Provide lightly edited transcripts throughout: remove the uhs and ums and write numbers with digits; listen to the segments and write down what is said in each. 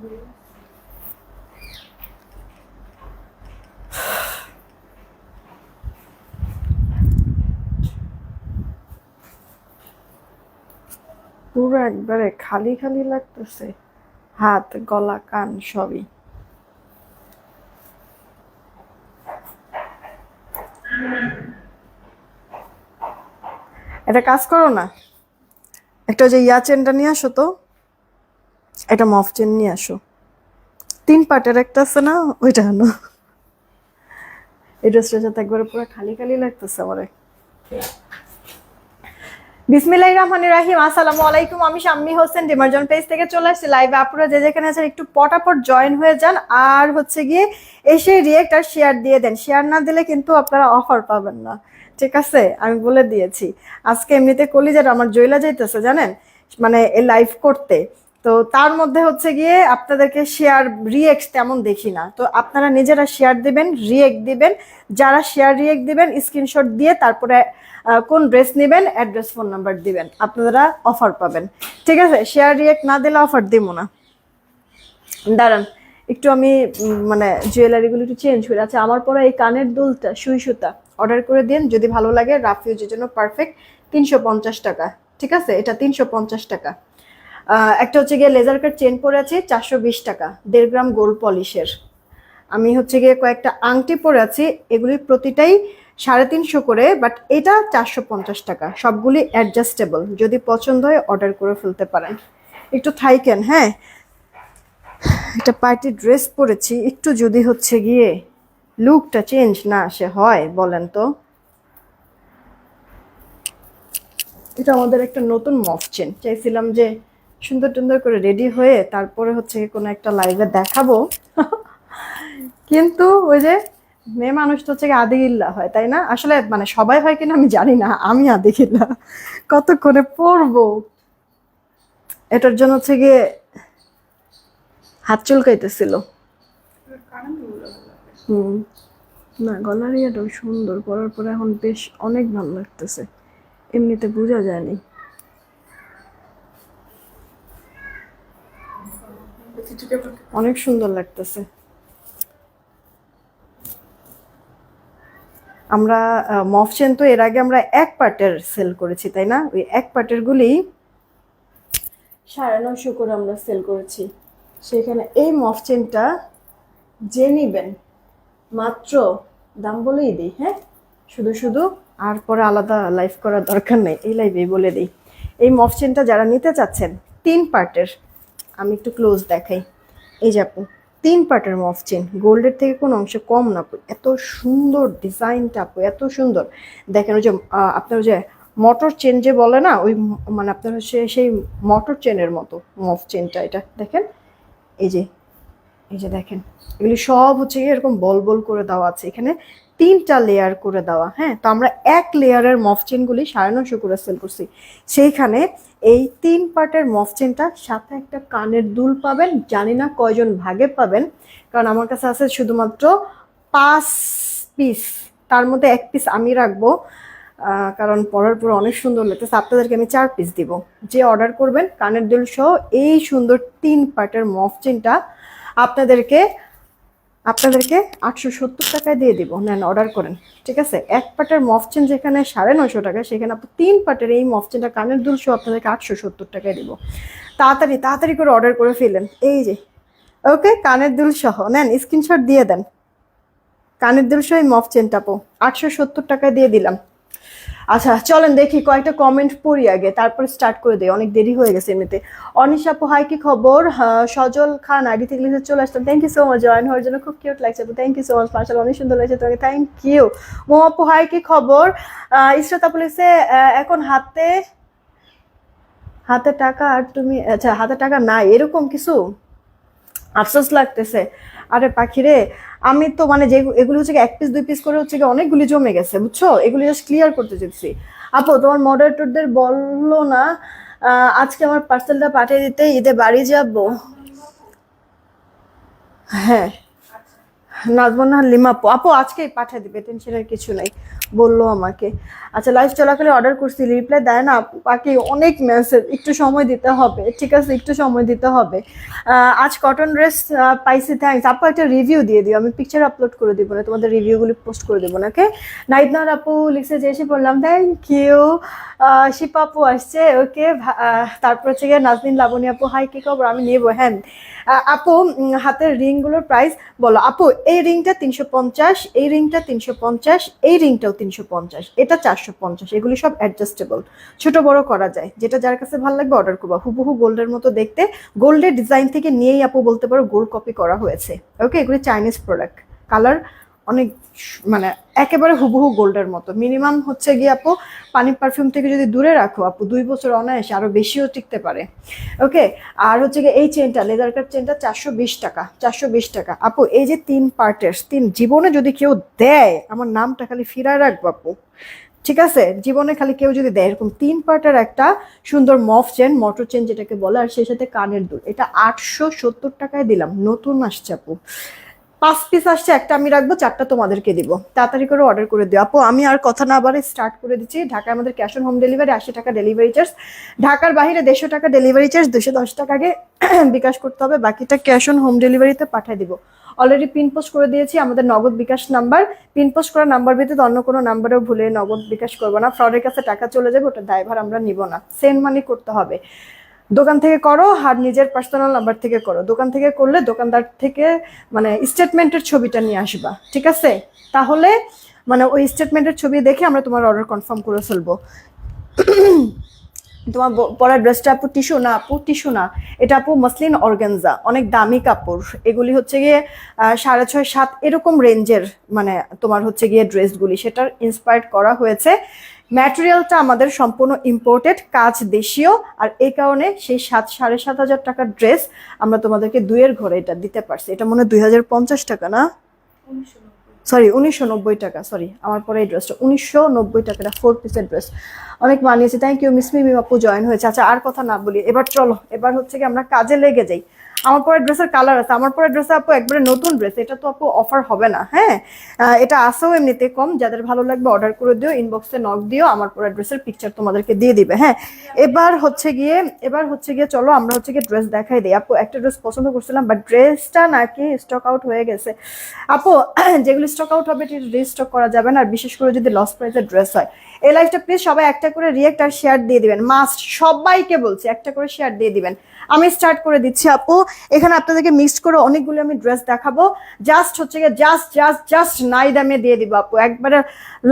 পুরো একবারে খালি খালি লাগতেছে, হাত গলা কান সবই। এটা কাজ করো না, একটা যে ইয়া চেনটা নিয়ে আসো তো, এটা মফ চেন নিয়ে আসো, 3 পার্টের একটা আছে না, ওইটা আনো। এই ড্রেসটার সাথে একবারে পুরো খালি খালি লাগতেছে আমারে। বিসমিল্লাহির রহমানির রহিম, আসসালামু আলাইকুম। আমি শাম্মী হোসেন ডিমার্জন পেজ থেকে চলে আসছি লাইভে। আপনারা যে যেখানে আছেন একটু পটাপট জয়েন হয়ে যান, আর হচ্ছে গিয়ে এসে রিয়েক্ট আর শেয়ার দিয়ে দেন। শেয়ার না দিলে কিন্তু আপনারা অফার পাবেন না, ঠিক আছে? আমি বলে দিয়েছি। আজকে এমনিতে কলিজাটা আমার জয়লা যাইতেছে জানেন, মানে এই লাইভ করতে। তো তার মধ্যে হচ্ছে গিয়ে আপনাদেরকে শেয়ার রিয়েক্ট তেমন দেখি না, তো আপনারা নিজেরা শেয়ার দিবেন, রিয়েক্ট দিবেন। যারা শেয়ার রিয়েক্ট দিবেন স্ক্রিনশট দিয়ে তারপরে কোন ড্রেস নেবেন, অ্যাড্রেস, ফোন নাম্বার দিবেন, আপনারা অফার পাবেন, ঠিক আছে? শেয়ার রিয়েক্ট না দিলে অফার দিব না। দাঁড়ান একটু আমি মানে জুয়েলারিগুলো একটু চেঞ্জ করে। আচ্ছা, আমার পরে এই কানের দুলটা সুই সুতা অর্ডার করে দিন যদি ভালো লাগে, রাফ ইউজের জন্য পারফেক্ট। 350 টাকা, ঠিক আছে? এটা 350 টাকা। একটা হচ্ছে গিয়ে লেজার কাট চেন পরে আছি, 420 টাকা, 1.5 গ্রাম গোল্ড পলিশের। আমি হচ্ছে গিয়ে কয়েকটা আংটি পরে আছি, এগুলির প্রতিটাই 350 করে, বাট এটা 450 টাকা। সবগুলি অ্যাডজাস্টেবল, যদি পছন্দ হয় অর্ডার করে ফেলতে পারেন। একটু থাইকেন, হ্যাঁ। একটা পার্টি ড্রেস পরেছি, একটু যদি হচ্ছে গিয়ে লুকটা চেঞ্জ না আসে হয় বলেন তো। এটা আমাদের একটা নতুন মফ চেন, চাইছিলাম যে সুন্দর সুন্দর করে রেডি হয়ে তারপরে হচ্ছে কোনো একটা লাইভে দেখাবো। কিন্তু ওই যে মেয়ে মানুষ তো হচ্ছে আদিগিল্লা হয়, তাই না? আসলে মানে সবাই হয় কিনা আমি জানি না, আমি আদিগিল্লা। কতক্ষণে পরবো, এটার জন্য হচ্ছে গিয়ে হাত চুলকাইতেছিল। হুম, না গলার ইয়াটাও সুন্দর, পরার পরে এখন বেশ অনেক ভালো লাগতেছে, এমনিতে বোঝা যায়নি। অনেক সুন্দর লাগতেছে। আমরা মফ চেন তো এর আগে আমরা 1 পার্টের সেল করেছি, তাই না? ওই 1 পার্টের গুলি 950 করে আমরা সেল করেছি। সেখানে এই মফ চেনটা যে নিবেন মাত্র, দাম বলেই দিই, হ্যাঁ, শুধু শুধু আর পরে আলাদা লাইভ করার দরকার নেই, এই লাইভেই বলে দিই। এই মফ চেনটা যারা নিতে চাচ্ছেন 3 পার্টের, আমি একটু ক্লোজ দেখাই। এই যে আপু 3 পার্টের মফ চেন, গোল্ডের থেকে কোনো অংশ কম না আপু, এত সুন্দর ডিজাইনটা আপু, এত সুন্দর। দেখেন ওই যে আপনার যে মোটর চেন যে বলে না, ওই মানে আপনার হচ্ছে সেই মোটর চেনের মতো মফ চেনটা, এটা দেখেন। এই যে, এই যে দেখেন, এগুলি সব হচ্ছে এরকম বল বল করে দেওয়া আছে, এখানে 3টা লেয়ার করে দেওয়া। হ্যাঁ, তো আমরা 1 লেয়ারের মফ চেনগুলি 950 করে সেল করছি। সেইখানে এই 3 পার্টের মফ চেনটা সাথে একটা কানের দুল পাবেন, জানি না কয়জন ভাগে পাবেন, কারণ আমার কাছে আছে শুধুমাত্র 5 পিস, তার মধ্যে 1 পিস আমি রাখবো, কারণ পরার পর অনেক সুন্দর লাগতেছে। আপনাদেরকে আমি 4 পিস দিব। যে অর্ডার করবেন কানের দুল সহ এই সুন্দর 3 পার্টের মফ চেনটা আপনাদেরকে 870 টাকায় দিয়ে দিব। নেন, অর্ডার করেন, ঠিক আছে? 1 পার্টের মফ চেন যেখানে 950 টাকা, সেখানে আপনি 3 পার্টের এই মফ চেনটা কানের দুল সহ আপনাদেরকে 870 টাকায় দিব। তাড়াতাড়ি তাড়াতাড়ি করে অর্ডার করে ফেলেন। এই যে, ওকে, কানের দুল সহ নেন, স্ক্রিনশট দিয়ে দেন। কানের দুল সহ এই মফ চেনটা আপু 870 টাকায় দিয়ে দিলাম। আচ্ছা চলেন দেখি কয়েকটা কমেন্ট পড়ি আগে, তারপর স্টার্ট করে দেই, অনেক দেরি হয়ে গেছে এমনিতে। অনিশা আপু হাই, কি খবর? সজল খান আইডি থেকে লিখে চলে আসতাম, thank you so much join হওয়ার জন্য, খুব কিউট লাগছে আপু, থ্যাংক ইউ সো মাচ, মাশাআল্লাহ অনেক সুন্দর লাগছে তোমাকে, থ্যাংক ইউ। মো আপু হাই, কি খবর? ইসরাত আপু লিখছে এখন হাতে হাতে টাকা আর তুমি, আচ্ছা হাতে টাকা নাই এরকম কিছু, আফসোস লাগতেছে। আরে পাখিরে, আমি তো মানে যে এগুলো হচ্ছে 1 পিস 2 পিস করে হচ্ছে অনেকগুলি জমে গেছে, বুঝছো? এগুলি জাস্ট ক্লিয়ার করতে চাইছি। আপু তোমার মডারেটরদের বললো না আজকে আমার পার্সেলটা পাঠিয়ে দিতে, ঈদে বাড়ি যাব। হ্যাঁ নাজমুন লিমা আপু, আপু আজকেই পাঠিয়ে দিবে, টেনশনের কিছু নাই, বললো আমাকে। আচ্ছা লাইভ চলাকালে অর্ডার করছি, রিপ্লাই দেয় না আপু, বাকি অনেক মেসেজ, একটু সময় দিতে হবে, ঠিক আছে একটু সময় দিতে হবে। আজ কটন ড্রেস পাইছি, থ্যাঙ্কস আপু। একটা রিভিউ দিয়ে দিও, আমি পিকচার আপলোড করে দিব না, তোমাদের রিভিউগুলি পোস্ট করে দেবো না। ওকে, নাইদনার আপু লিখছে যে এসে পড়লাম, থ্যাংক ইউ। শিপা আপু আসছে, ওকে। তারপর হচ্ছে গিয়ে নাজনীন লাবণী আপু, হাই কি খবর, আমি নেবো। হ্যাঁ আপু, হাতের রিংগুলোর প্রাইস বলো আপু। এই রিংটা 350, এই রিংটা 350, এই রিংটাও 350, এটা 450। এগুলি সব অ্যাডজাস্টেবল, ছোট বড় করা যায়, যেটা যার কাছে ভালো লাগবে অর্ডার করবা। হুবহু গোল্ডের মতো দেখতে, গোল্ডের ডিজাইন থেকে নিয়েই আপু বলতে পারো গোল্ড কপি করা হয়েছে। ওকে, এগুলি চাইনিজ প্রোডাক্ট, কালার অনেক মানে একেবারে হুবহু গোল্ডের মতো। মিনিমাম হচ্ছে গিয়ে আপু পানি পারফিউম থেকে যদি দূরে রাখো আপু 2 বছর অনায়াসে, আরো বেশিও টিকতে পারে। ওকে, আর হচ্ছে গিয়ে এই চেনটা, লেদার কাট চেনটা 420 টাকা, 420 টাকা আপু। এই যে 3 পার্টের, 3 জীবনে যদি কেউ দেয় আমার নামটা খালি ফিরায় রাখবো আপু, ঠিক আছে? জীবনে খালি কেউ যদি দেয় এরকম 3 পার্টের একটা সুন্দর মফ চেন, মোটর চেন যেটাকে বলে, আর সেই সাথে কানের দুল, এটা 870 টাকায় দিলাম, নতুন আসছে আপু। 5 পিস আসছে, একটা আমি রাখবো, 4টা তোমাদেরকে দিব। তাড়াতাড়ি করে অর্ডার করে দিও আপু। আমি আর কথা না বাড়ে স্টার্ট করে দিচ্ছি। ঢাকায় আমাদের ক্যাশ অন হোম ডেলিভারি, 80 টাকা ডেলিভারি চার্জ। ঢাকার বাইরে 150 টাকা ডেলিভারি চার্জ, 210 টাকা আগে বিকাশ করতে হবে, বাকিটা ক্যাশ অন হোম ডেলিভারিতে পাঠিয়ে দিব। অলরেডি পিন পোস্ট করে দিয়েছি আমাদের নগদ বিকাশ নাম্বার। পিন পোস্ট করা নাম্বার ভিত্তিতে অন্য কোনো নাম্বারেও ভুলে নগদ বিকাশ করবো না, ফ্রডের কাছে টাকা চলে যাবে, ওটা দায়ভার আমরা নিব না। সেন্ড মানি করতে হবে, দোকান থেকে করো আর নিজের পার্সোনাল নাম্বার থেকে করো। দোকান থেকে করলে দোকানদার থেকে মানে স্টেটমেন্টের ছবিটা নিয়ে আসবা, ঠিক আছে? তাহলে মানে ওই স্টেটমেন্টের ছবি দেখে আমরা তোমার অর্ডার কনফার্ম করে ফেলবো। তোমার পরা ড্রেসটা আপু টিস্যু না আপু, টিস্যু না, এটা আপু মসলিন অর্গানজা, অনেক দামি কাপড়। এগুলি হচ্ছে গিয়ে 6.5 7 এরকম রেঞ্জের, মানে তোমার হচ্ছে গিয়ে ড্রেসগুলি সেটার ইন্সপায়ার্ড করা হয়েছে। ম্যাটেরিয়ালটা আমাদের সম্পূর্ণ ইম্পোর্টেড, কাজ দেশীয়, আর এই কারণে সেই 7,500 টাকার ড্রেস আমরা তোমাদেরকে 2-এর ঘরে এটা দিতে পারছি। এটা মনে হয় 2050 টাকা না, সরি 1990 টাকা, সরি আমার পরে এই ড্রেসটা 1990 টাকা, এটা 4 পিসের ড্রেস, অনেক মানিয়েছে। থ্যাংক ইউ মিস মিমি আপু, জয়েন হয়েছে। আচ্ছা আর কথা না বলি, এবার চলো, এবার হচ্ছে কি আমরা কাজে লেগে যাই। আমার পরে ড্রেসের কালার আছে, আমার পরে ড্রেসে আপু একবারে নতুন ড্রেস, এটা তো আপু অফার হবে না। হ্যাঁ এটা আসেও এমনিতে কম, যাদের ভালো লাগবে অর্ডার করে দিও, ইনবক্সে নক দিও, আমার পরে ড্রেসের পিকচার তোমাদেরকে দিয়ে দিবে। হ্যাঁ এবার হচ্ছে গিয়ে চলো আমরা হচ্ছে গিয়ে ড্রেস দেখাই দিই আপু। একটা ড্রেস পছন্দ করছিলাম, বাট ড্রেসটা নাকি স্টক আউট হয়ে গেছে আপু। যেগুলো স্টক আউট হবে রিস্টক করা যাবে না, আর বিশেষ করে যদি লস প্রাইসের ড্রেস হয়। এই লাইফটা প্লিজ সবাই একটা করে রিয়েক্ট আর শেয়ার দিয়ে দিবেন, মাস্ট সবাইকে বলছি একটা করে শেয়ার দিয়ে দিবেন। আমি স্টার্ট করে দিচ্ছি আপু। এখানে আপনাদেরকে মিক্স করে অনেকগুলো আমি ড্রেস দেখাবো, জাস্ট হচ্ছে গিয়ে জাস্ট নাই দামে দিয়ে দিব আপু, একবারে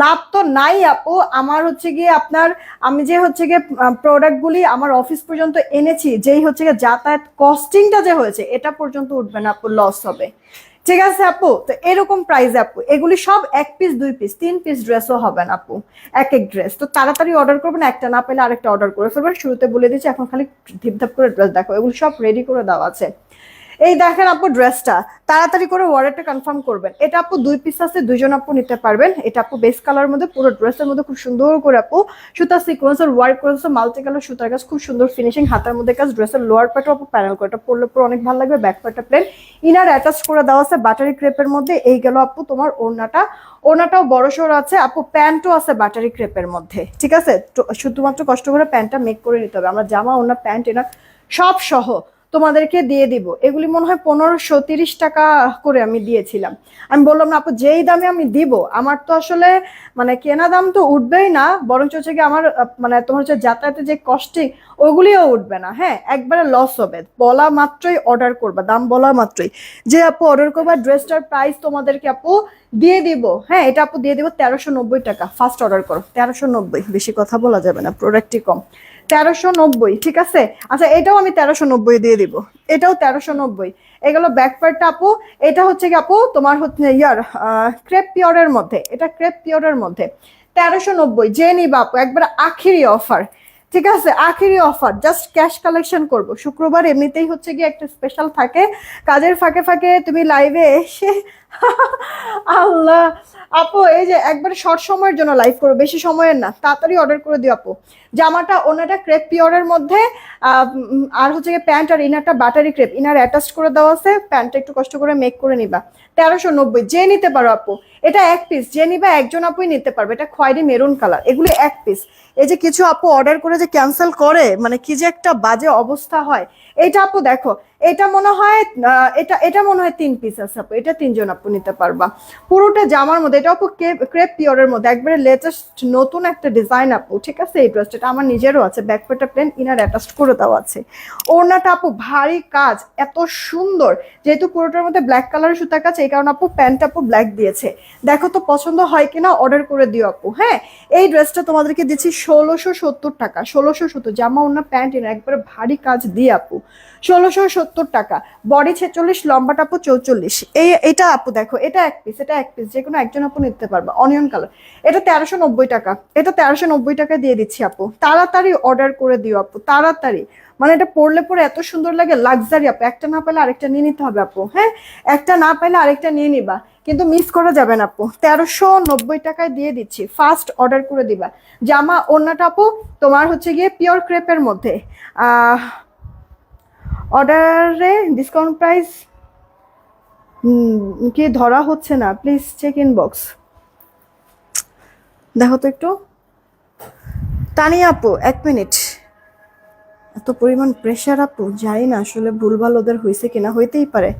লাভ তো নাই আপু। আমার হচ্ছে গিয়ে আপনার, আমি যে হচ্ছে গিয়ে প্রোডাক্টগুলি আমার অফিস পর্যন্ত এনেছি, যেই হচ্ছে গিয়ে যাতায়াত কস্টিংটা যে হয়েছে, এটা পর্যন্ত উঠবে না আপু, লস হবে, ঠিক আছে আপু? তো এরকম প্রাইস আপু, এগুলি সব 1 পিস 2 পিস 3 পিস ড্রেসও হবে না আপু, এক এক ড্রেস। তো তাড়াতাড়ি অর্ডার করবেন, একটা না পেলে আরেকটা অর্ডার করে ফেলবেন। শুরুতে বলে দিচ্ছি, এখন খালি ধিপধাপ করে ড্রেস দেখো, এগুলো সব রেডি করে দেওয়া আছে। এই দেখেন আপু ড্রেসটা, তাড়াতাড়ি করে অর্ডারটা কনফার্ম করবেন। এটা আপু 2 পিস আছে, 2জন আপু নিতে পারবেন। এটা আপু বেস কালার মধ্যে, পুরো ড্রেসের মধ্যে খুব সুন্দর করে আপু সুতা সিকোয়েন্সের ওয়ার্ক করেছে, মাল্টি কালার সুতার কাজ, খুব সুন্দর ফিনিশিং, হাতার মধ্যে কাজ। ড্রেসের লোয়ার পার্টও আপু প্যানেল করে, এটা পরলে পুরো অনেক ভালো লাগবে। ব্যাক পার্টটা প্লেন, ইনার অ্যাটাচ করে দেওয়া আছে বাটারি ক্রেপের মধ্যে। এই গেল আপু তোমার ওড়নাটা, ওড়নাটাও বড় সড় আছে আপু, প্যান্টও আছে বাটারি ক্রেপের মধ্যে, ঠিক আছে? শুধুমাত্র কষ্ট করে প্যান্টটা মেক করে নিতে হবে। আমরা জামা ওড়না প্যান্ট এনার সব সহ তোমাদেরকে দিয়ে দিব। এগুলি মনে হয় 1530 টাকা করে আমি দিয়েছিলাম। আমি বললাম না আপু, যেই দামে আমি দিব, আমার তো আসলে মানে কেনা দাম তো উঠবেই না, বরঞ্চ হচ্ছে কি আমার মানে তোমার হচ্ছে যাতায়াতের যে কস্টিং, ওগুলিও উঠবে না। হ্যাঁ একবারে লস হবে। বলা মাত্রই অর্ডার করবা, দাম বলা মাত্রই যে আপু অর্ডার করবা, ড্রেসটার প্রাইস তোমাদেরকে আপু দিয়ে দিব। হ্যাঁ এটা আপু দিয়ে দিব 1390 টাকা। ফার্স্ট অর্ডার করো 1390, বেশি কথা বলা যাবে না, প্রোডাক্টই কম। 1390, ঠিক আছে? আচ্ছা এটাও আমি 1390 দিয়ে দিব, এটাও 1390। এগুলো ব্যাক পার্টটা আপু, এটা হচ্ছে কি আপু তোমার হচ্ছে ইয়ার ক্রেপ পিওরের মধ্যে, এটা ক্রেপ পিওরের মধ্যে 1390। যে নিবা আপু একবার আখিরি অফার, ঠিক আছে? আখিরি অফার, জাস্ট ক্যাশ কালেকশন করব। শুক্রবার এমনিতেই হচ্ছে গিয়ে একটা স্পেশাল থাকে, কাজের ফাঁকে ফাঁকে তুমি লাইভে এসে আল্লাহ আপু এই যে একবারে শর্ট সময়ের জন্য লাইভ করো, বেশি সময়ের না, তাড়াতাড়ি অর্ডার করে দিও আপু। জামাটা ওনাটা ক্রেপ পিওরের মধ্যে, আর হচ্ছে গিয়ে প্যান্ট আর ইনারটা বাটারি ক্রেপ, ইনার অ্যাটাচ করে দেওয়া আছে, প্যান্টটা একটু কষ্ট করে মেক করে নিবা। 1390, যে নিতে পারো আপু। এটা এক পিস, যে নিবে একজন আপুই নিতে পারবে। এটা খয়েরি মেরুন কালার, এগুলি এক পিস। এই যে কিছু আপু অর্ডার করে যে ক্যান্সেল করে, মানে কি যে একটা বাজে অবস্থা হয়। এটা আপু দেখো, এটা মনে হয় এটা এটা মনে হয় 3 পিস আছে আপু, এটা 3 জন আপু নিতে পারবা। পুরোটা জামার মধ্যে, এটা আপু ক্রেপ পিওরের মধ্যে, একবারে লেটেস্ট নতুন একটা ডিজাইন আপু, ঠিক আছে। এই ড্রেসটা এটা আমার নিজেরও আছে, ব্যাক পার্টটা প্লেন, ইনার অ্যাটাচড করে দেওয়া আছে। ওড়নাটা আপু ভারী কাজ, এত সুন্দর। যেহেতু পুরোটার মধ্যে ব্ল্যাক কালারের সুতা কাজ, এই কারণে আপু প্যান্ট আপু ব্ল্যাক দিয়েছে। দেখো তো পছন্দ হয় কিনা, অর্ডার করে দিও আপু। হ্যাঁ, এই ড্রেসটা তোমাদেরকে দিচ্ছি 1670 টাকা। 1670, জামা ওড়না প্যান্ট ইনার একবারে ভারী কাজ দিয়ে আপু 1670 টাকা। বডি 46, লম্বাটা আপু 44। এটা আপু দেখো, এটা এক পিস, এটা এক পিস, যে কোনো একজন আপু নিতে পারবা, অনিয়ন কালার। এটা 1390 টাকা, এটা 1390 টাকা দিয়ে দিচ্ছি আপু। তাড়াতাড়ি অর্ডার করে দিও আপু, তাড়াতাড়ি। মানে এটা পরলে পরে এত সুন্দর লাগে, লাক্সারি আপু। একটা না পেলে আরেকটা নিয়ে নিতে হবে আপু। হ্যাঁ, একটা না পেলে আরেকটা নিয়ে নিবা, কিন্তু মিস করা যাবে না আপু। 1390 টাকায় দিয়ে দিচ্ছি, ফার্স্ট অর্ডার করে দিবা। জামা ওড়নাটা আপু তোমার হচ্ছে গিয়ে পিওর ক্রেপের মধ্যে। অর্ডারে ডিসকাউন্ট প্রাইস কি ধরা হচ্ছে না, প্লিজ চেক ইনবক্স। দেখো তো একটু তানিয়া আপু, 1 মিনিট। এত পরিমাণ প্রেশার আপু, জানি না আসলে ভুলভাল ওদের হয়েছে কিনা, হইতেই পারে,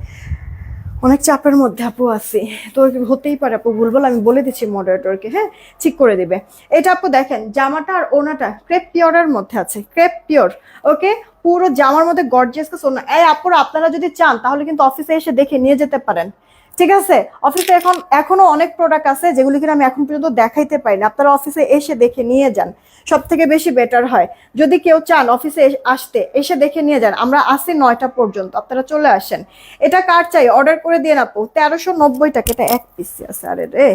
অনেক চাপের মধ্যে আপু আছি, তো হতেই পারে আপু ভুলভাল। আমি বলে দিচ্ছি মডারেটরকে, হ্যাঁ ঠিক করে দিবে। এটা আপু দেখেন, জামাটা আর ওনাটা ক্রেপ পিওরের মধ্যে আছে, ক্রেপ পিওর। ওকে, পুরো জামার মধ্যে গর্জিয়াস ওনা। এই আপুরা, আপনারা যদি চান তাহলে কিন্তু অফিসে এসে দেখে নিয়ে যেতে পারেন, ঠিক আছে। অফিসে এখনো অনেক প্রোডাক্ট আছে যেগুলি কিনা আমি এখন পর্যন্ত দেখাইতে পারিনি। আপনারা অফিসে এসে দেখে নিয়ে যান, সব থেকে বেশি বেটার হয়। যদি কেউ চান অফিসে আসতে, এসে দেখে নিয়ে যান। আমরা আসি 9টা পর্যন্ত, আপনারা চলে আসেন। এটা কার চাই, অর্ডার করে দিয়ে আপু। 1390 টাকা, এটা এক পিস আছে। আরে রে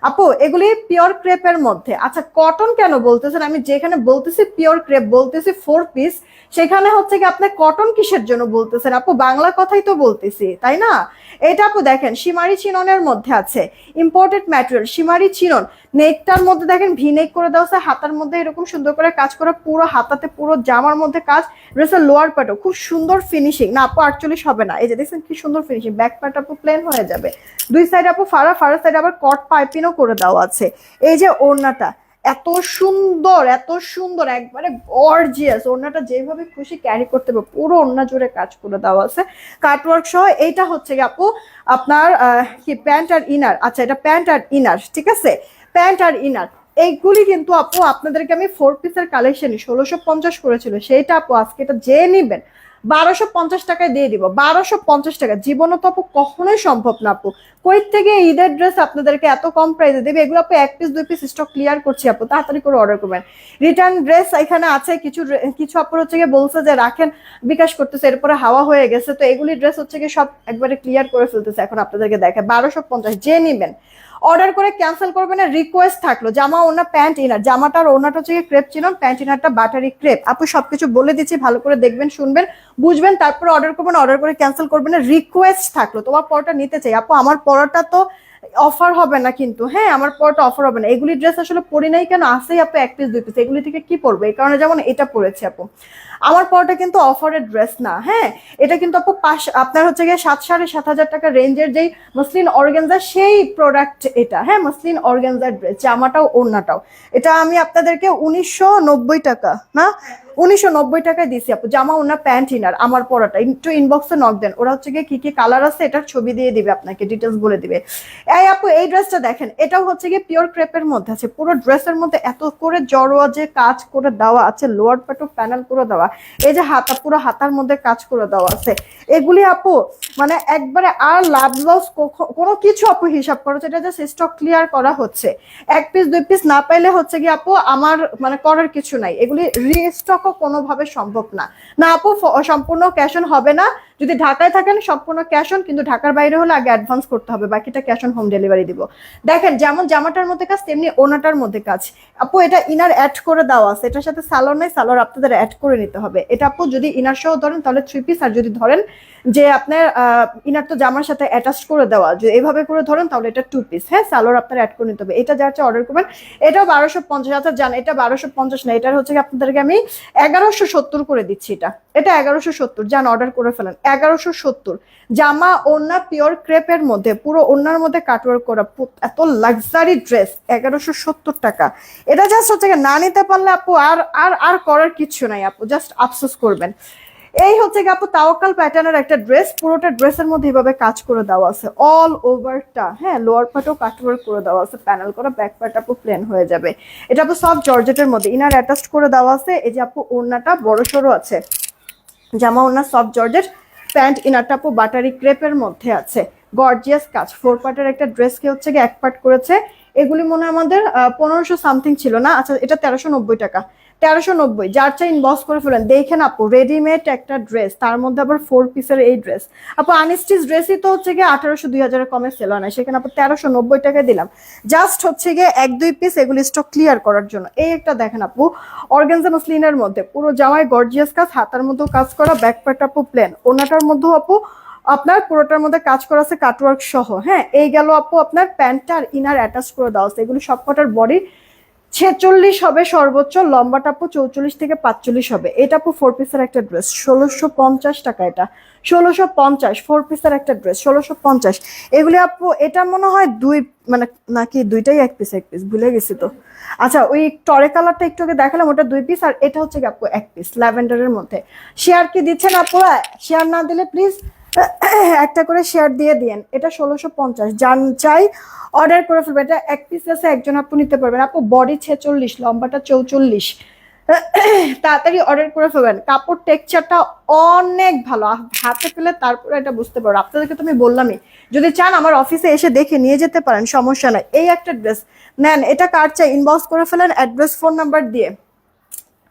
আপু, এগুলি পিওর ক্রেপের মধ্যে। আচ্ছা, কটন কেন বলতেছেন? আমি যেখানে বলতেছি পিওর ক্রেপ, বলতেছি 4 পিস, সেখানে হচ্ছে কি আপনি কটন কিসের জন্য বলতেছেন আপু? বাংলা কথাই তো বলতেছি, তাই না? এটা আপু দেখেন, শিমারি চিননের মধ্যে আছে, ইম্পোর্টেড ম্যাটেরিয়াল, শিমারি চিনন। নেকটার মধ্যে দেখেন ভি নেক করে দেওয়া আছে, হাতার মধ্যে এরকম সুন্দর করে কাজ করা, পুরো হাতাতে পুরো জামার মধ্যে কাজ। ড্রেসের লোয়ার পার্টও খুব সুন্দর ফিনিশিং। না আপু 48 হবে না, এই যে দেখছেন কি সুন্দর ফিনিশিং। ব্যাক পার্ট আপু প্লেন হয়ে যাবে, দুই সাইড আপু ফাড়া সাইড আবার কট পাইপিংও করে দেওয়া আছে। এই যে ওড়নাটা এত সুন্দর, এত সুন্দর, একবারে গর্জিয়াস। ওড়নাটা যেভাবে খুশি ক্যারি করতে হবে, পুরো ওড়না জুড়ে কাজ করে দেওয়া আছে, কাটওয়ার্ক সহ। এইটা হচ্ছে কি আপু আপনার কি প্যান্ট আর ইনার। আচ্ছা, এটা প্যান্ট আর ইনার, ঠিক আছে, প্যান্ট আর ইনার। এইগুলি কিন্তু আপু আপনাদেরকে আমি 4 পিসের কালেকশন 1650 করেছিল, সেইটা আপু আজকে এটা যে নিবেন 1250 টাকায় দিয়ে দিব। 1250 টাকা জীবনে তো আপু কখনোই সম্ভব না আপু। কই থেকে ঈদের ড্রেস আপনাদেরকে এত কম প্রাইসে দেবে? এগুলো আপু 1 পিস 2 পিস স্টক ক্লিয়ার করছি আপু, তাড়াতাড়ি করে অর্ডার করবেন। রিটার্ন ড্রেস এখানে আছে, কিছু কিছু আপু হচ্ছে গিয়ে বলছে যে রাখেন, বিকাশ করতেছে, এরপরে হাওয়া হয়ে গেছে। তো এগুলি ড্রেস হচ্ছে গিয়ে সব একবারে ক্লিয়ার করে ফেলতেছে এখন আপনাদেরকে দেখে। 1250 যে নিবেন অর্ডার করে ক্যান্সেল করবেন না। রিকোয়েস্ট থাকলো, জামা ওনা প্যান্ট ইনার, জামাটার ওনাটা হচ্ছে ক্রেপ চিনন, প্যান্ট ইনারটা বাটারি ক্রেপ। আপু সবকিছু বলে দিচ্ছি, ভালো করে দেখবেন, শুনবেন, বুঝবেন, তারপরে অর্ডার করবেন। অর্ডার করে ক্যান্সেল করবেন না। রিকোয়েস্ট থাকলো, তোমার পরোটা নিতে চাই আপু, আমার পরোটা তো অফার হবে না কিন্তু, হ্যাঁ আমার পরোটা অফার হবে না। এগুলি ড্রেস আসলে পরি নাই কেন, আসেই আপু 1 পিস 2 পিস, এগুলি থেকে কি পরবো? এই কারণে যেমন এটা পরেছে আপু। আমার পরোটা কিন্তু অফারের ড্রেস না, হ্যাঁ এটা কিন্তু আপু আপনার হচ্ছে গিয়ে 7,500 টাকা রেঞ্জের যেই মসলিন অর্গানজা, সেই প্রোডাক্ট এটা। হ্যাঁ, মসলিন অর্গানজার ড্রেস, জামাটাও ওড়নাটাও। এটা আমি আপনাদেরকে 1990 টাকা না 1990 টাকায় দিছি আপু, জামা ওড়না প্যান্ট ইনার। আমার পরাটা একটু ইনবক্সে নক দেন, ওরা হচ্ছে গিয়ে কি কি কালার আছে এটার ছবি দিয়ে দিবে, আপনাকে ডিটেলস বলে দিবে। এই আপু এই ড্রেসটা দেখেন, এটাও হচ্ছে গিয়ে পিওর ক্রেপের মধ্যে আছে। পুরো ড্রেসের মধ্যে এত করে জড়োয়া যে কাজ করে দেওয়া আছে, লোয়ার পার্টও প্যানেল করে দেওয়া, এই যে হাতা, পুরো হাতার মধ্যে কাজ করে দেওয়া আছে। এগুলি আপু মানে একবারে আর লাভ লস কোনো কিছু আপু হিসাব করছে, এটা যে স্টক ক্লিয়ার করা হচ্ছে। 1 পিস 2 পিস না পাইলে হচ্ছে গিয়ে আপু আমার মানে করার কিছু নাই, এগুলি রিস্টকও কোনোভাবে সম্ভব না। না আপু, সম্পূর্ণ ক্যাশ অন হবে না। যদি ঢাকায় থাকেন সম্পূর্ণ ক্যাশ অন, কিন্তু ঢাকার বাইরে হলে আগে অ্যাডভান্স করতে হবে, বাকিটা ক্যাশ অন হোম ডেলিভারি দিব। দেখেন যেমন জামাটার মধ্যে কাজ, তেমনি ওনাটার মধ্যে কাজ আপু। এটা ইনার অ্যাড করে দেওয়া আছে, এটার সাথে সালোয়ার নাই, সালোয়ার আপনাদের অ্যাড করে নিতে হবে। এটা আপু যদি ইনার সহ ধরেন তাহলে 3 পিস, আর যদি ধরেন যে আপনার ইনার তো জামার সাথে অ্যাটাচ করে দেওয়া, যদি এভাবে করে ধরেন তাহলে এটা 2 পিস। হ্যাঁ, সালোয়ার আপনার অ্যাড করে নিতে হবে। এটা যার চেয়ে অর্ডার করবেন, এটাও 1250। আচ্ছা জান, এটা 1250 না, এটার হচ্ছে আপনাদেরকে আমি 1170 করে দিচ্ছি। এটা 1170, যান অর্ডার করে ফেলেন। 1170। জামা ওড়না পিওর ক্রেপের মধ্যে, পুরো ওড়নার মধ্যে কাটওয়ার্ক করা, এত লাক্সারি ড্রেস 1170 টাকা। এটা জাস্ট হচ্ছে না নিতে পারলে আপু আর আর আর করার কিছু নাই আপু, জাস্ট আফসোস করবেন। এই হচ্ছে কি আপু তাওয়াক্কাল প্যাটার্নের একটা ড্রেস, পুরোটা ড্রেসের মধ্যে এইভাবে কাজ করে দেওয়া আছে অল ওভারটা, হ্যাঁ লোয়ার পার্টও কাটওয়ার্ক করে দেওয়া আছে, প্যানেল করা, ব্যাক পার্ট আপু প্লেন হয়ে যাবে। এটা আপু সফট জর্জেটের মধ্যে, ইনার অ্যাটাচড করে দেওয়া আছে। এই যে আপু ওড়নাটা বড় সড়ো আছে, জামা ওড়না সফট জর্জেট, প্যান্ট ইনারটা আপু বাটারি ক্রেপের মধ্যে আছে, গর্জিয়াস কাজ। 4 পার্টের একটা ড্রেসকে হচ্ছে কি 1 পার্ট করেছে। এগুলি মনে হয় আমাদের 1500 সামথিং ছিল না, আচ্ছা এটা 1390 টাকা, 1390। যার চাই ইনবক্স করে ফেলেন। দেখেন আপু রেডিমেড একটা ড্রেস, তার মধ্যে আবার 4 পিসের এই ড্রেস। আপু আনস্টিচ ড্রেসই তো হচ্ছে গিয়ে 1800 2000 কমে সেল হয় না, সেখানে আপু 1390 টাকায় দিলাম। জাস্ট হচ্ছে গিয়ে 1-2 পিস এগুলি স্টক ক্লিয়ার করার জন্য। এই একটা দেখেন আপু অর্গানজা মসলিনের মধ্যে, পুরো জামায় গর্জিয়াস কাজ, হাতার মধ্যেও কাজ করা, ব্যাক পার্ট আপু প্লেন, ওনাটার মধ্যেও আপু আপনার পুরোটার মধ্যে কাজ করা আছে কাটওয়ার্ক সহ। হ্যাঁ এই গেল আপু আপনার প্যান্টটা আর ইনার অ্যাটাচ করে দেওয়া আছে। এগুলো সবকটার বডি 46 হবে সর্বোচ্চ, লম্বাটা আপু 44 থেকে 45 হবে। এটা আপু 4 পিসের একটা ড্রেস, 1650 টাকা। এটা 1650 4 পিসের একটা ড্রেস, 1650। এগুলি আপু এটা মনে হয় দুই মানে নাকি দুইটাই এক পিস, এক পিস ভুলে গেছি তো। আচ্ছা ওই টরে কালারটা একটু আগে দেখালাম, ওটা 2 পিস, আর এটা হচ্ছে আপু 1 পিস ল্যাভেন্ডারের মধ্যে। শেয়ার কি দিচ্ছেন আপু? শেয়ার না দিলে প্লিজ একটা করে শেয়ার দিয়ে দিন। এটা 1650, জান চাই অর্ডার করে ফেলবেন। এটা 1 পিস আছে, একজন আপু নিতে পারবেন। আপু বডি 46, লম্বাটা 44, তাড়াতাড়ি অর্ডার করে ফেলবেন। কাপড় টেক্সচারটা অনেক ভালো, হাতে পেলে তারপরে এটা বুঝতে পারো। আপনাদেরকে তো আমি বললামই, যদি চান আমার অফিসে এসে দেখে নিয়ে যেতে পারেন, সমস্যা নাই। এই একটা ড্রেস নেন, এটা কার চাই ইনবক্স করে ফেলেন অ্যাড্রেস ফোন নাম্বার দিয়ে।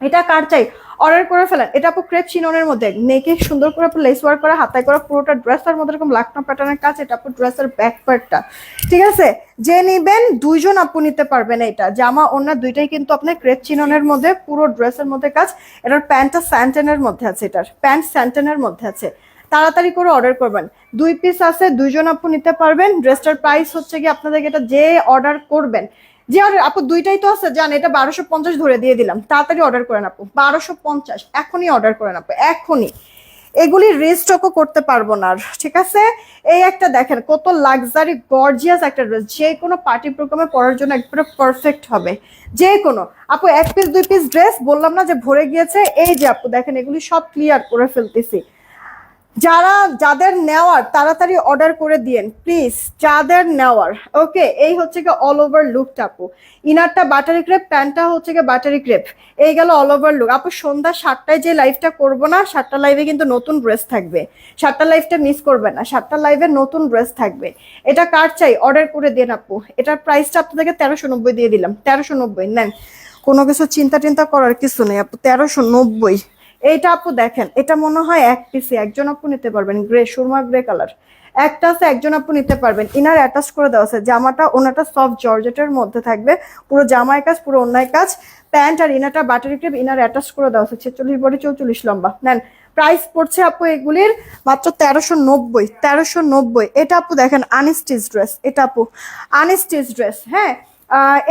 এটা কার চাই অর্ডার করে ফেলেন। এটা আপু ক্রেপ চিননের মধ্যে, নেকে সুন্দর করে লেস ওয়ার্ক করা, হাতায় করা, পুরোটা ড্রেসের মধ্যে এরকম লাকনা প্যাটার্নের কাজ। এটা আপু ড্রেসের ব্যাক পার্টটা, ঠিক আছে? যে নিবেন দুইজন আপু নিতে পারবেন। এটা জামা ওড়না দুইটাই কিন্তু আপনার ক্রেপ চিননের মধ্যে, পুরো ড্রেসের মধ্যে কাজ। এটার প্যান্টটা স্যান্টেনের মধ্যে আছে, এটার প্যান্ট স্যান্টেনের মধ্যে আছে। তাড়াতাড়ি করে অর্ডার করবেন, 2 পিস আছে, দুইজন আপু নিতে পারবেন। ড্রেসটার প্রাইস হচ্ছে কি আপনাদেরকে, এটা যে অর্ডার করবেন, যে অর্ডার আপু দুইটাই তো আছে জান, এটা 1250 ধরে দিয়ে দিলাম। তাড়াতাড়ি অর্ডার করেন আপু, 1250 এখনই অর্ডার করেন আপু, এখনই। এগুলি রিস্টকও করতে পারবো না আর, ঠিক আছে? এই একটা দেখেন কত লাক্সারি গর্জিয়াস একটা ড্রেস, যে কোনো পার্টি প্রোগ্রামে পরার জন্য একবারে পারফেক্ট হবে। যে কোনো আপু 1 পিস 2 পিস ড্রেস বললাম না যে ভরে গিয়েছে। এই যে আপু দেখেন এগুলি সব ক্লিয়ার করে ফেলতেছি। যাদের নেওয়ার তাড়াতাড়ি অর্ডার করে দিয়েন প্লিজ, যাদের নেওয়ার। ওকে এই হচ্ছে কি অল ওভার লুকটা আপু, ইনারটা বাটারি ক্রেপ, প্যান্টটা হচ্ছে কি বাটারি ক্রেপ। এই গেল অল ওভার লুক। আপু সন্ধ্যা 7টায় যে লাইভটা করবো না, 7টা লাইভে কিন্তু নতুন ড্রেস থাকবে, 7টা লাইভটা মিস করবে না, 7টা লাইভে নতুন ড্রেস থাকবে। এটা কার চাই অর্ডার করে দিন আপু। এটার প্রাইসটা আপনাদেরকে 1390 দিয়ে দিলাম, 1390 নেন, কোনো কিছু চিন্তা টিন্তা করার কিছু নেই আপু, 1390। এইটা আপু দেখেন, এটা মনে হয় 1 পিসে, একজন আপু নিতে পারবেন, গ্রে সুরমা গ্রে কালার একটা আছে, একজন আপু নিতে পারবেন। ইনার অ্যাটাচ করে দেওয়া আছে, জামাটা ওনাটা সফট জর্জেটের মধ্যে থাকবে, পুরো জামায় কাজ, পুরো অন্যায় কাজ। প্যান্ট আর ইনারটা বাটারি ক্রেপ, ইনার অ্যাটাচ করে দেওয়া আছে, 46 বডি 44 লম্বা। নেন, প্রাইস পড়ছে আপু এগুলির মাত্র 1390, 1390। এটা আপু দেখেন আনস্টিচ ড্রেস, এটা আপু আনস্টিচ ড্রেস। হ্যাঁ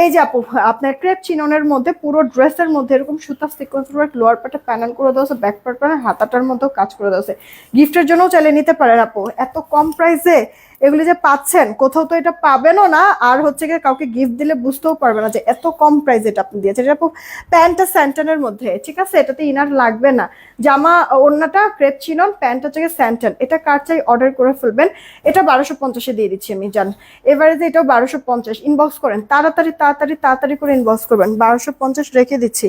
এই যে আপু আপনার ক্রেপ চিননের মধ্যে, পুরো ড্রেসের মধ্যে এরকম সুতা সিকোয়েন্স ওয়ার্ক, লোয়ার পার্টে প্যানেল করে দেওয়া আছে, ব্যাক পার্ট প্যানেল, হাতাটার মধ্যেও কাজ করে দেওয়া আছে। গিফটের জন্যও চাইলে নিতে পারেন আপু। এত কম প্রাইসে এগুলি যে পাচ্ছেন, কোথাও তো এটা পাবেনও না। আর হচ্ছে গিয়ে কাউকে গিফট দিলে বুঝতেও পারবে না যে এত কম প্রাইস এটা আপনি দিয়েছেন। এটা আপু প্যান্টটা স্যান্টনের মধ্যে, ঠিক আছে? এটাতে ইনার লাগবে না, জামা ওড়নাটা ক্রেপ চিনন, প্যান্ট হচ্ছে গিয়ে স্যান্টন। এটা কার চাই অর্ডার করে ফেলবেন। এটা 1250-এ দিয়ে দিচ্ছি আমি জান, এবারে যে এটাও 1250। ইনবক্স করেন তাড়াতাড়ি, তাড়াতাড়ি তাড়াতাড়ি করে ইনবক্স করবেন, 1250 রেখে দিচ্ছি।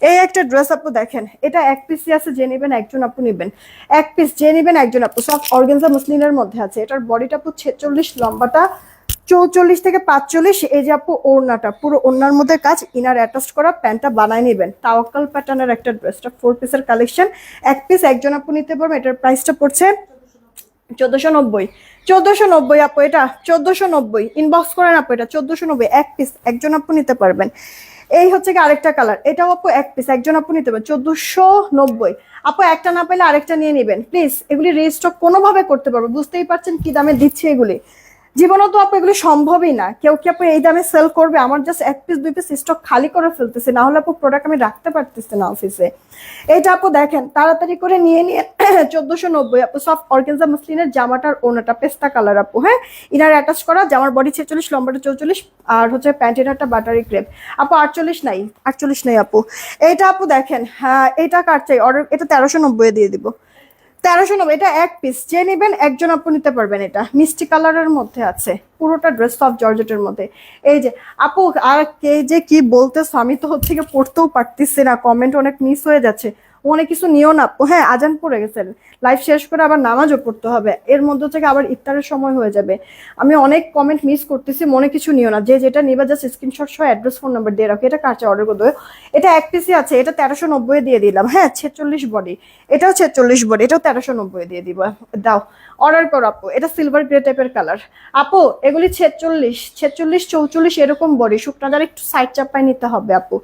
এই একটা ড্রেস আপু দেখেন, এটা 1 পিসই আছে, যে নেবেন একজন আপু নেবেন, 1 পিস যে নেবেন একজন আপু। সব অর্গানজা মসলিনের মধ্যে আছে। এটার বডিটা আপু 46, লম্বাটা 44 থেকে 45। এই যে আপু ওড়নাটা, পুরো ওড়নার মধ্যে কাজ, ইনার অ্যাটাচ করা, প্যান্টটা বানায় নেবেন। তাওয়াক্কাল প্যাটার্নের একটা ড্রেসটা 4 পিসের কালেকশন, 1 পিস একজন আপু নিতে পারবেন। এটার প্রাইসটা পড়ছে 1490, 1490 আপু, এটা 1490। ইনবক্স করেন আপু, এটা 1490, 1 পিস একজন আপু নিতে পারবেন। এই হচ্ছে কি আরেকটা কালার, এটাও আপু 1 পিস একজন আপু নিতে পারবেন, 1490। আপু একটা না পেলে আরেকটা নিয়ে নেবেন প্লিজ। এগুলি রিস্টক কোনোভাবে করতে পারবো, বুঝতেই পারছেন কি দামে দিচ্ছি এগুলি। জীবনে তো আপু এগুলো সম্ভবই না, কেউ কি আপু এই দামে সেল করবে? আমার জাস্ট 1 পিস 2 পিস স্টক খালি করে ফেলতেছি, না হলে আপু প্রোডাক্ট আমি রাখতে পারতেছি না অফিসে। এইটা আপু দেখেন তাড়াতাড়ি করে নিয়ে নিয়ে 1490 আপু, সফট অর্গানজা মাসলিনের জামাটার ওনাটা পেস্তা কালার আপু, হ্যাঁ ইনার অ্যাটাচ করা, জামার বডি 46, লম্বাটা 44, আর হচ্ছে প্যান্ট ইনারটা বাটারি ক্রেপ আপু। 48 নাই, 48 নাই আপু। এইটা আপু দেখেন, হ্যাঁ এটা কার চাই অর্ডার, এটা 1390 দিয়ে দিব। 1390, এটা 1 পিস, যে নেবেন একজন আপু নিতে পারবেন। এটা মিষ্টি কালারের মধ্যে আছে, পুরোটা ড্রেস অফ জর্জেটের মধ্যে। এই যে আপু, আর কে যে কি বলতেছ, আমি তো হচ্ছে গিয়ে পড়তেও পারতেছি না, কমেন্ট অনেক মিস হয়ে যাচ্ছে। অনেক কিছু নিও না আপু, হ্যাঁ আজান পড়ে গেছেন, লাইভ শেষ করে আবার নামাজও পড়তে হবে, এর মধ্যে থেকে আবার ইফতারের সময় হয়ে যাবে। আমি অনেক কমেন্ট মিস করতেছি, মনে কিছু নিও না, যে যেটা নিবা জাস্ট স্ক্রিনশট সহ অ্যাড্রেস ফোন নাম্বার দিয়ে রাখো। এটা কাছে অর্ডার করে দেবো। এটা 1 পিসই আছে, এটা 1390 দিয়ে দিলাম, হ্যাঁ 46 বডি, এটাও 46 বডি, এটাও 1390 দিয়ে দিব। দাও অর্ডার করো আপু। এটা সিলভার গ্রে টাইপের কালার আপু, এগুলি 46, 46, 44 এরকম বডি। শুকনা যারা একটু সাইড চাপায় নিতে হবে আপু,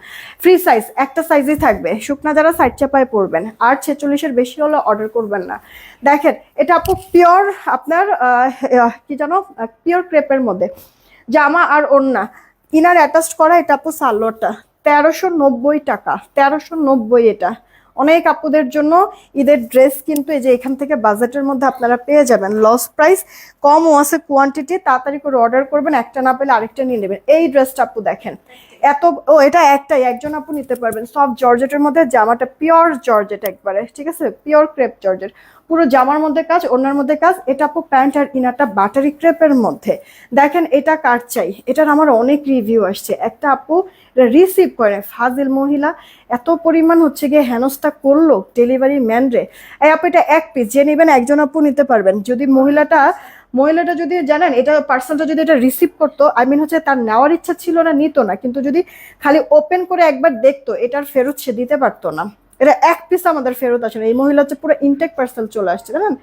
ফ্রি সাইজ একটা সাইজই থাকবে, শুকনা যারা সাইড চাপায় পড়বেন, আর 46-এর বেশি হলে অর্ডার করবেন না। দেখেন এটা আপু পিওর আপনার কি জানো, পিওর ক্রেপের মধ্যে জামা আর ওড়না, ইনার অ্যাটাচড করা। এটা আপু সালোয়ারটা 1390 টাকা, 1390। এটা অনেক আপুদের জন্য ঈদের ড্রেস, কিন্তু এই যে এখান থেকে বাজেটের মধ্যে আপনারা পেয়ে যাবেন, লস প্রাইস, কমও আছে কোয়ান্টিটি। তাড়াতাড়ি করে অর্ডার করবেন, একটা না পেলে আরেকটা নিয়ে নেবেন। এই ড্রেসটা আপু দেখেন এত, ও এটা একটাই, একজন আপু নিতে পারবেন। সফট জর্জেটের মধ্যে জামাটা পিওর জর্জেট একবারে, ঠিক আছে, পিওর ক্রেপ জর্জেট, পুরো জামার মধ্যে কাজ, ওনার মধ্যে কাজ। এটা আপু প্যান্ট আর ইনারটা বাটারি ক্রেপের মধ্যে। দেখেন এটা কার চাই, এটার আমার অনেক রিভিউ আসছে। একটা আপু রিসিভ করে, ফাজিল মহিলা, এত পরিমাণ হচ্ছে গিয়ে হেনস্থা করলো ডেলিভারি ম্যান রে। এই আপু এটা 1 পিস, যে নেবেন একজন আপু নিতে পারবেন। যদি মহিলাটা যদি জানেন, এটা পার্সেলটা যদি এটা রিসিভ করতো, আই মিন হচ্ছে তার নেওয়ার ইচ্ছা ছিল না, নিত না, কিন্তু যদি খালি ওপেন করে একবার দেখতো, এটার ফেরত সে দিতে পারতো না। এটা 1 পিস আমাদের ফেরত আসে না। এই মহিলা হচ্ছে পুরো ইনটেক পার্সেল চলে আসছে, জানেন,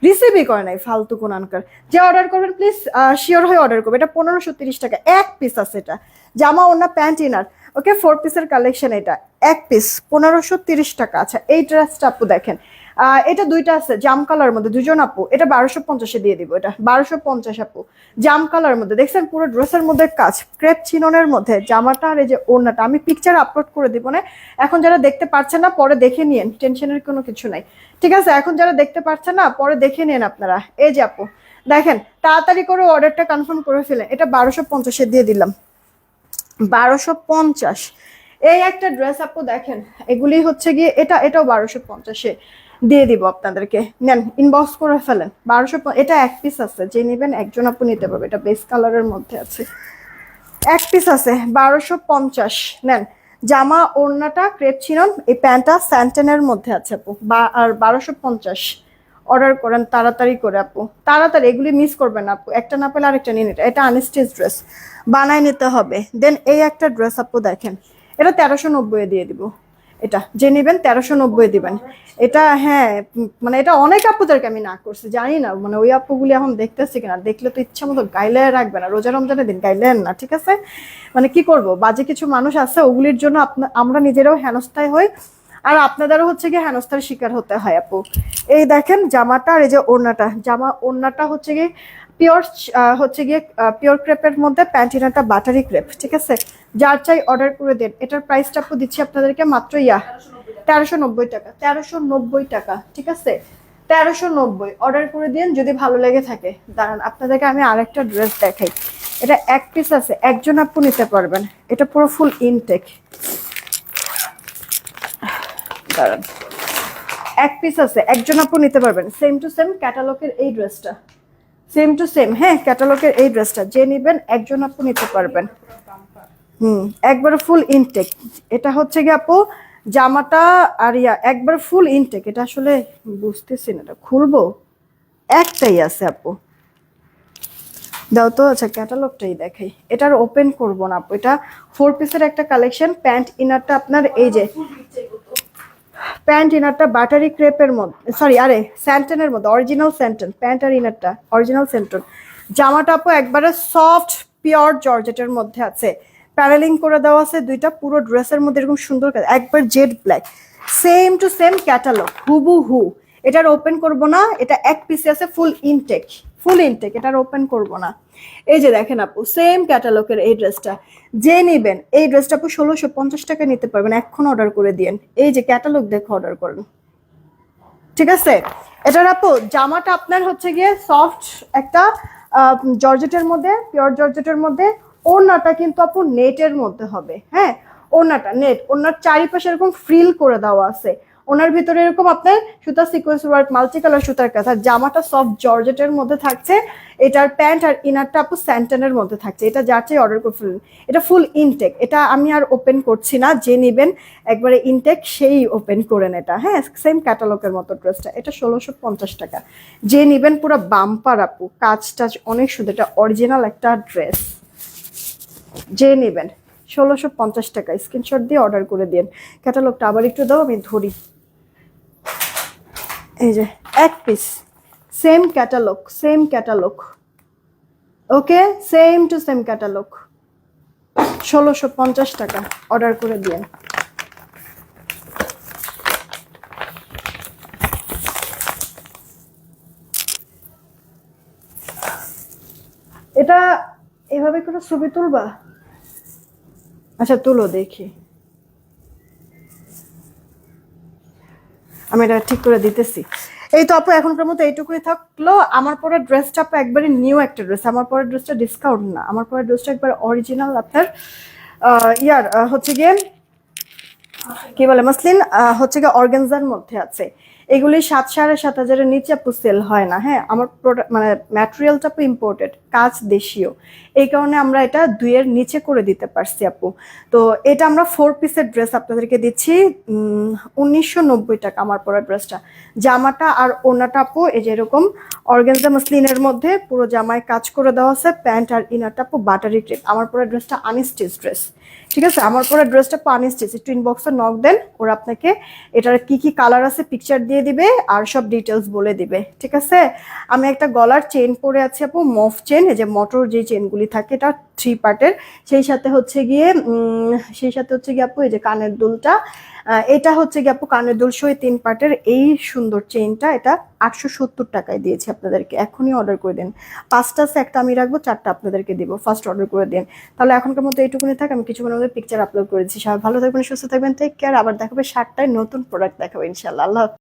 রিসিভই করে নাই, ফালতু কোন আনকার। যে অর্ডার করবেন প্লিজ শিওর হয়ে অর্ডার করবে। এটা 1530 টাকা, 1 পিস আছে। এটা জামা ওড়না প্যান্ট ইনার, ওকে 4 পিসের কালেকশন। এটা 1 পিস 1530 টাকা। আচ্ছা এই ড্রেসটা আপু দেখেন, এটা দুইটা আছে জাম কালার মধ্যে, দুজন আপু। এটা 1250-এ দিয়ে দিব, এটা 1250 আপু, জাম কালার মধ্যে। দেখছেন পুরো ড্রেসের মধ্যে কাজ, ক্রেপ চিননের মধ্যে জামাটা, আর এই যে ওড়নাটা আমি পিকচার আপলোড করে দিব না। এখন যারা দেখতে পাচ্ছেন না পরে দেখে নিন, টেনশনের কোনো কিছু নাই, ঠিক আছে। এখন যারা দেখতে পাচ্ছেন না পরে দেখে নিন আপনারা। এই যে আপু দেখেন, তাড়াতাড়ি করে অর্ডারটা কনফার্ম করে ফেলেন। এটা 1250-এ দিয়ে দিলাম, 1250। এই একটা ড্রেস আপু দেখেন, এগুলি হচ্ছে গিয়ে এটাও 1250-এ দিয়ে দিব আপনাদেরকে। নেন ইনবক্স করে ফেলেন, 1250। এটা 1 পিস আছে, যে নেবেন একজন আপু নিতে পারবে। এটা বেস কালারের মধ্যে আছে, 1 পিস আছে, 1250। নেন জামা ওড়নাটা ক্রেপ চিনন, এই প্যান্টটা স্যান্টেনের মধ্যে আছে আপু, আর 1250। অর্ডার করেন তাড়াতাড়ি করে আপু, তাড়াতাড়ি, এগুলি মিস করবেন না আপু। একটা না পেলে আরেকটা নিন। এটা আনস্টিচ ড্রেস, বানায় নিতে হবে। দেন এই একটা ড্রেস আপু দেখেন, এটা 1390-এ দিয়ে দিব। এটা যে নেবেন 1390 দিবেন। এটা হ্যাঁ মানে এটা অনেক আপুদেরকে আমি না করছি, জানি না মানে ওই আপুগুলি এখন দেখতেছি কিনা, দেখলে তো ইচ্ছা মতো গাইলে রাখবে না, রোজা রমজানের দিন গাইলেন না, ঠিক আছে। মানে কি করব, বাজে কিছু মানুষ আছে, ওগুলির জন্য আমরা নিজেরাও হেনস্থায় হই, আর আপনাদেরও হচ্ছে গিয়ে হেনস্থার শিকার হতে হয় আপু। এই দেখেন জামাটা, আর এই যে ওড়নাটা, জামা ওড়নাটা হচ্ছে গিয়ে পিওর, হচ্ছে গিয়ে পিওর ক্রেপের মধ্যে, প্যান্টিনাটা বাটারি ক্রেপ, ঠিক আছে। যার চাই অর্ডার করে দেন। এটার প্রাইসটা আপু দিচ্ছি আপনাদেরকে মাত্র 1390 টাকা, 1390 টাকা, ঠিক আছে। 1390 অর্ডার করে দিন যদি ভালো লেগে থাকে। দাঁড়ান আপনাদেরকে আমি আরেকটা ড্রেস দেখাই। এটা 1 পিস আছে, একজন আপু নিতে পারবেন। এটা পুরো ফুল ইনটেক, দাঁড়ান 1 পিস আছে, একজন আপু নিতে পারবেন। সেম টু সেম ক্যাটালগের এই ড্রেসটা, সেম টু সেম, হ্যাঁ ক্যাটালগের এই ড্রেসটা যে নেবেন একজন আপু নিতে পারবেন। একবারে ফুল ইনটেক। এটা হচ্ছে গিয়ে আপু জামাটা, আর একবার ফুল ইনটেক। এটা আসলে বুঝতেছি না, এটা খুলবো, একটাই আছে আপু, দাও তো। আচ্ছা ক্যাটালগটাই দেখাই, এটার ওপেন করবো না আপু। এটা 4 পিসের একটা কালেকশন। প্যান্ট ইনারটা আপনার এই যে, প্যান্ট ইনারটা বাটারি ক্রেপের মধ্যে, সরি আরে স্যান্টনের মধ্যে, অরিজিনাল স্যান্টন। প্যান্ট আর ইনারটা অরিজিনাল স্যান্টন। জামাটা আপু একবারে সফট পিওর জর্জেটের মধ্যে আছে, প্যানেলিং করে দেওয়া আছে দুইটা, পুরো ড্রেসের মধ্যে এরকম সুন্দর কাজ, একবার jet black, same to same catalogue হুবহু। এটার ওপেন করব না, এটা 1 পিসে আছে, ফুল ইনটেক, ফুল ইনটেক, এটার ওপেন করব না। এই যে দেখেন আপু, সেম ক্যাটালগের এই ড্রেসটা, যে নেবেন এই ড্রেসটা আপু 1650 টাকা নিতে পারবেন, এখন অর্ডার করে দিয়েন। এই যে ক্যাটালগ দেখে অর্ডার করেন, ঠিক আছে? এটার আপু জামাটা আপনার হচ্ছে গিয়ে সফট একটা জর্জেটের মধ্যে, পিওর জর্জেটের মধ্যে। ওড়নাটা কিন্তু আপু নেটের মধ্যে হবে, হ্যাঁ, ওড়নাটা নেট, ওড়নার চারিপাশে এরকম ফ্রিল করে দেওয়া আছে, ওনার ভিতরে এরকম আপনার সুতা সিকোয়েন্স ওয়ার্ক মাল্টি কালার সুতার কাজ, আর জামাটা সফট জর্জেটের মধ্যে থাকছে। এটার প্যান্ট আর ইনারটা আপু স্যান্টনের মধ্যে থাকছে। এটা যার চেয়ে অর্ডার করে ফেলুন। এটা ফুল ইনটেক, এটা আমি আর ওপেন করছি না, যে নেবেন একবারে ইনটেক সেই ওপেন করেন এটা, হ্যাঁ, সেম ক্যাটালগের মতো ড্রেসটা। এটা 1650 টাকা, যে নেবেন পুরো বাম্পার আপু, কাজ টাজ অনেক সুন্দর, এটা অরিজিনাল একটা ড্রেস। যে নেবেন 1650 টাকা, স্ক্রিনশট দিয়ে অর্ডার করে দিন। ক্যাটালগটা আবার একটু দাও, আমি ধরি। এই যে এক piece, same catalogue, same catalogue, okay, same to same catalogue, 1650 টাকা, অর্ডার করে দিন। এটা এভাবে করে ছবি তুলবা? আচ্ছা তুলো দেখি, আমি এটা ঠিক করে দিতেছি। এই তো আপু এখনকার মতো এইটুকুই থাকলো। আমার পরের ড্রেসটা আপু একবারে নিউ একটা ড্রেস, আমার পরের ড্রেসটা ডিসকাউন্ট না, আমার পরের ড্রেসটা একবার অরিজিনাল আপনার ইয়ার হচ্ছে গিয়ে কি বলে মাসলিন, হচ্ছে গিয়ে অর্গানজার মধ্যে আছে। এগুলি 7,500 নিচে আপু সেল হয় না, হ্যাঁ, আমার প্রোডাক্ট মানে ম্যাটেরিয়ালটা আপু ইম্পোর্টেড, কাজ দেশীয়, এই কারণে আমরা এটা 2 এর নিচে করে দিতে পারছি আপু। তো এটা আমরা 4 পিসের ড্রেস আপনাদেরকে দিচ্ছি 1990 টাকা আমার পরা ড্রেসটা। জামাটা আর ওড়নাটা আপু এই যে এরকম অর্গানজা মাসলিনের মধ্যে পুরো জামায় কাজ করে দেওয়া আছে, প্যান্ট আর ইনারটা আপু বাটারি ক্রেপ। আমার পরা ড্রেসটা আনস্টিচ ড্রেস, ঠিক আছে? আমার পরা ড্রেসটা পানি স্টিচ, একটু ইনবক্সে নক দেন, ওরা আপনাকে এটার কি কি কালার আছে পিকচার দিয়ে দিবে আর সব ডিটেলস বলে দিবে, ঠিক আছে? আমি একটা গলার চেন পরে আছি আপু, মফ চেন, এই যে মোটর যে চেনগুলি থাকে, এটা 3 পার্টের। সেই সাথে হচ্ছে গিয়ে আপু এই যে কানের দুলটা, এটা হচ্ছে গিয়ে আপু কানের দুল সহ 3 পার্টের এই সুন্দর চেইনটা, এটা 870 টাকায় দিয়েছি আপনাদেরকে। এখনই অর্ডার করে দিন। 5টা আছে, একটা আমি রাখবো, 4টা আপনাদেরকে দিব। ফার্স্ট অর্ডার করে দিন। তাহলে এখনকার মতো এইটুকুনি থাক, আমি কিছুক্ষণ মধ্যে পিকচার আপলোড করেছি। সবাই ভালো থাকবেন, সুস্থ থাকবেন, টেক কেয়ার। আবার দেখাবে 7টায় নতুন প্রোডাক্ট দেখাবো ইনশাআল্লাহ। আল্লাহ।